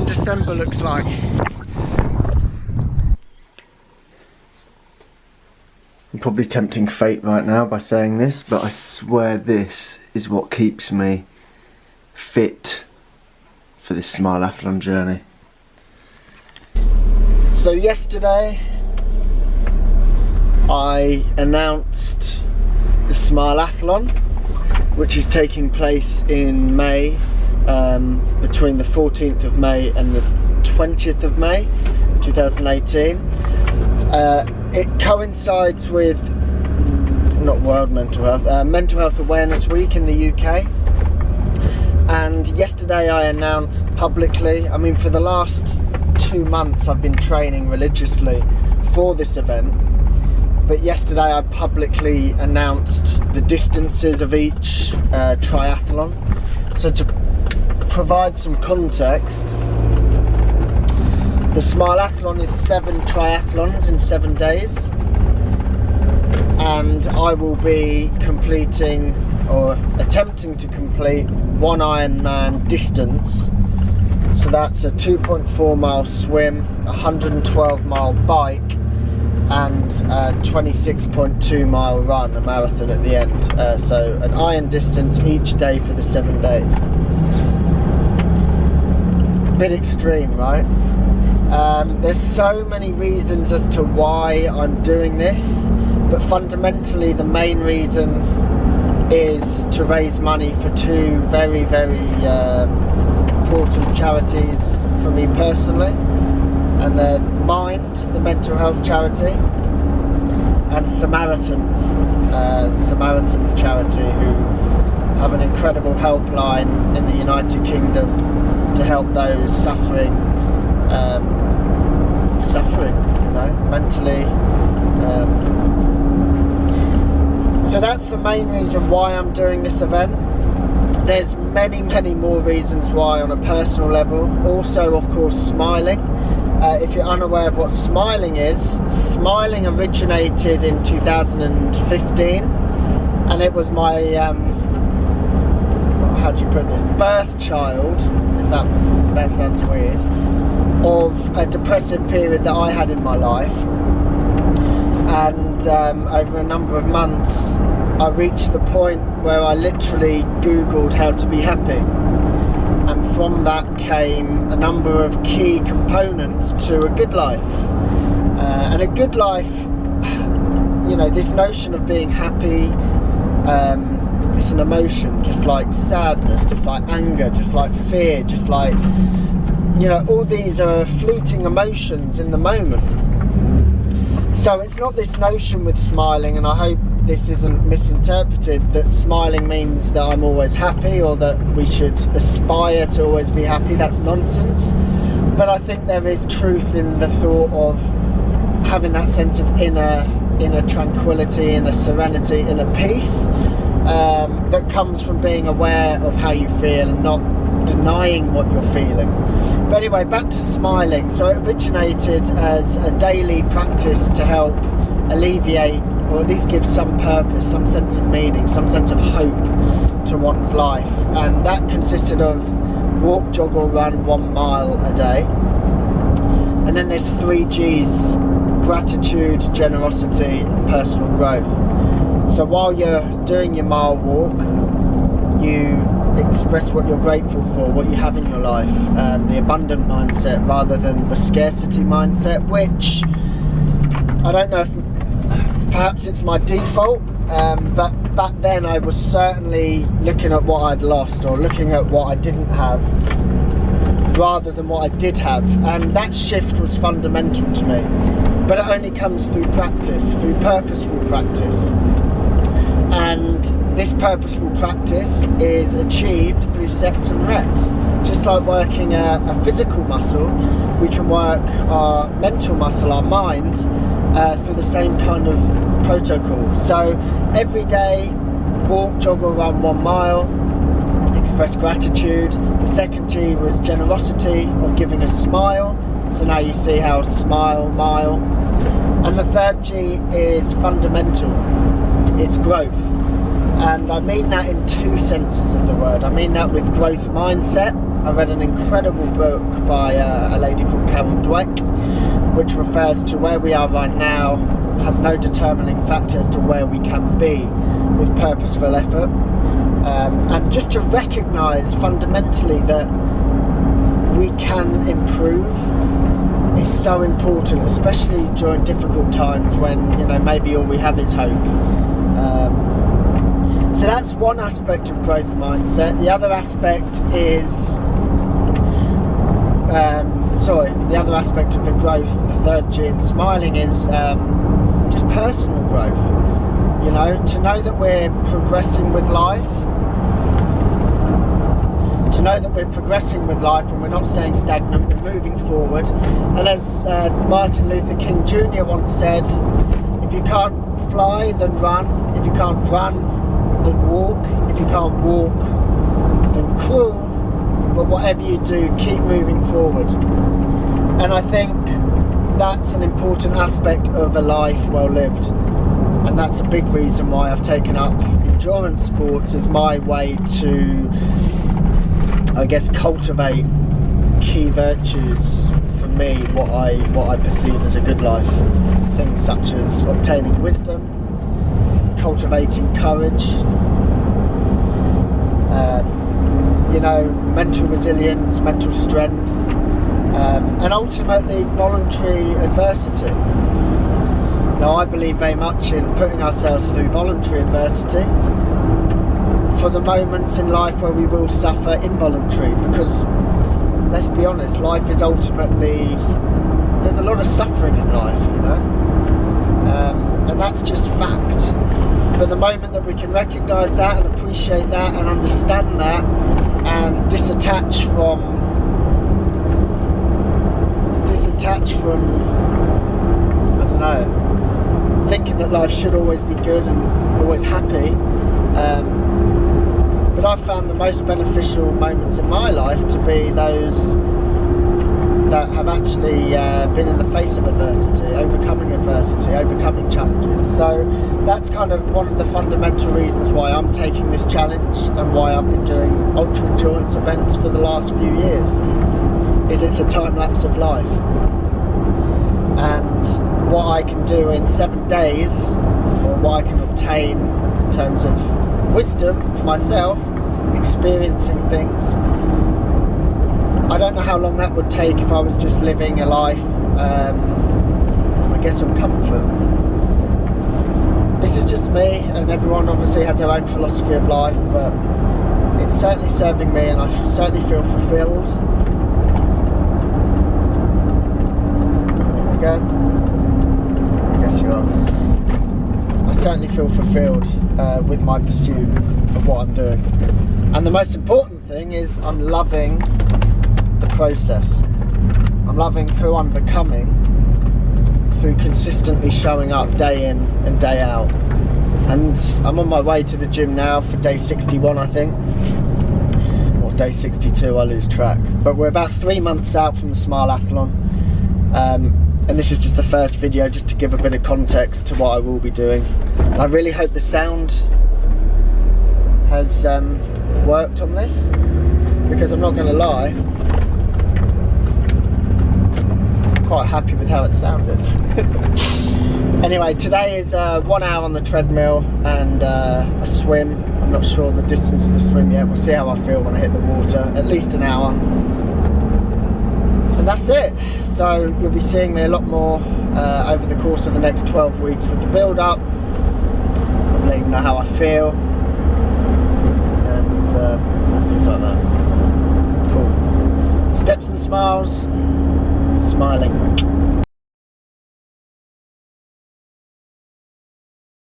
December looks like. I'm probably tempting fate right now by saying this, but I swear this is what keeps me fit for this Smileathlon journey. So yesterday I announced the Smileathlon, which is taking place in May, between the 14th of May and the 20th of May 2018. It coincides with not World Mental Health, Mental Health Awareness Week in the UK. And yesterday I announced publicly, I mean for the last 2 months I've been training religiously for this event, but yesterday I publicly announced the distances of each triathlon. So to provide some context, the Smileathlon is 7 triathlons in 7 days, and I will be completing or attempting to complete 1 Ironman distance. So that's a 2.4 mile swim, 112 mile bike, and a 26.2 mile run, a marathon at the end. So an iron distance each day for the 7 days. Bit extreme, right? There's so many reasons as to why I'm doing this, but fundamentally the main reason is to raise money for 2 very, very important charities for me personally, and they're Mind, the mental health charity, and Samaritans, the Samaritans charity, who have an incredible helpline in the United Kingdom to help those suffering, mentally. So that's the main reason why I'm doing this event. There's many, many more reasons why on a personal level. Also, of course, Smilinggg. If you're unaware of what Smilinggg is, Smilinggg originated in 2015, and it was my, how do you put this, birth child, if that sounds weird, of a depressive period that I had in my life. And over a number of months I reached the point where I literally Googled how to be happy, and from that came a number of key components to a good life. And a good life, you know, this notion of being happy, it's an emotion, just like sadness, just like anger, just like fear, just like, you know, all these are fleeting emotions in the moment. So it's not this notion with Smilinggg, and I hope this isn't misinterpreted, that Smilinggg means that I'm always happy or that we should aspire to always be happy. That's nonsense. But I think there is truth in the thought of having that sense of inner tranquility, inner serenity, inner peace, that comes from being aware of how you feel and not denying what you're feeling. But anyway, back to Smilinggg. So it originated as a daily practice to help alleviate, or at least give some purpose, some sense of meaning, some sense of hope to one's life. And that consisted of walk, jog or run 1 mile a day. And then there's 3 G's: gratitude, generosity and personal growth. So while you're doing your mile walk, you express what you're grateful for, what you have in your life, the abundant mindset rather than the scarcity mindset, which I don't know if perhaps it's my default, but back then I was certainly looking at what I'd lost or looking at what I didn't have rather than what I did have, and that shift was fundamental to me. But it only comes through practice, through purposeful practice. And this purposeful practice is achieved through sets and reps. Just like working a physical muscle, we can work our mental muscle, our mind, through the same kind of protocol. So every day, walk, jog or run 1 mile, express gratitude. The second G was generosity, of giving a smile. So now you see how smile, mile. And the third G is fundamental. It's growth. And I mean that in 2 senses of the word. I mean that with growth mindset I read an incredible book by a lady called Carol Dweck, which refers to where we are right now has no determining factor as to where we can be with purposeful effort. And just to recognise fundamentally that we can improve is so important, especially during difficult times when, you know, maybe all we have is hope. So that's one aspect of growth mindset. The other aspect is the other aspect of the growth, the third G in Smilinggg, is just personal growth. You know, to know that we're progressing with life, and we're not staying stagnant, we're moving forward. And as Martin Luther King Jr. once said, if you can't fly, then run. If you can't run, then walk. If you can't walk, then crawl. But whatever you do, keep moving forward. And I think that's an important aspect of a life well lived. And that's a big reason why I've taken up endurance sports as my way to, I guess, cultivate key virtues for me, what I perceive as a good life. Things such as obtaining wisdom, cultivating courage, you know, mental resilience, mental strength, and ultimately voluntary adversity. Now, I believe very much in putting ourselves through voluntary adversity for the moments in life where we will suffer involuntary, because let's be honest, life is ultimately, there's a lot of suffering in life, you know, and that's just fact. But the moment that we can recognise that and appreciate that and understand that and disattach from I don't know, thinking that life should always be good and always happy, but I've found the most beneficial moments in my life to be those that have actually been in the face of adversity, overcoming challenges. So that's kind of one of the fundamental reasons why I'm taking this challenge and why I've been doing ultra endurance events for the last few years, is it's a time lapse of life. And what I can do in 7 days, or what I can obtain in terms of wisdom for myself, experiencing things, I don't know how long that would take if I was just living a life, I guess, of comfort. This is just me, and everyone obviously has their own philosophy of life, but it's certainly serving me, and I certainly feel fulfilled. There we go. I guess you are. I certainly feel fulfilled with my pursuit of what I'm doing. And the most important thing is I'm loving the process. I'm loving who I'm becoming through consistently showing up day in and day out. And I'm on my way to the gym now for day 61, I think, or day 62, I lose track. But we're about 3 months out from the Smileathlon, and this is just the first video just to give a bit of context to what I will be doing. And I really hope the sound has worked on this, because I'm not going to lie, I'm quite happy with how it sounded. Anyway, today is 1 hour on the treadmill and a swim. I'm not sure the distance of the swim yet. We'll see how I feel when I hit the water. At least an hour. And that's it. So you'll be seeing me a lot more over the course of the next 12 weeks with the build up. I'll let you know how I feel. And things like that. Cool. Steps and smiles. Smiling.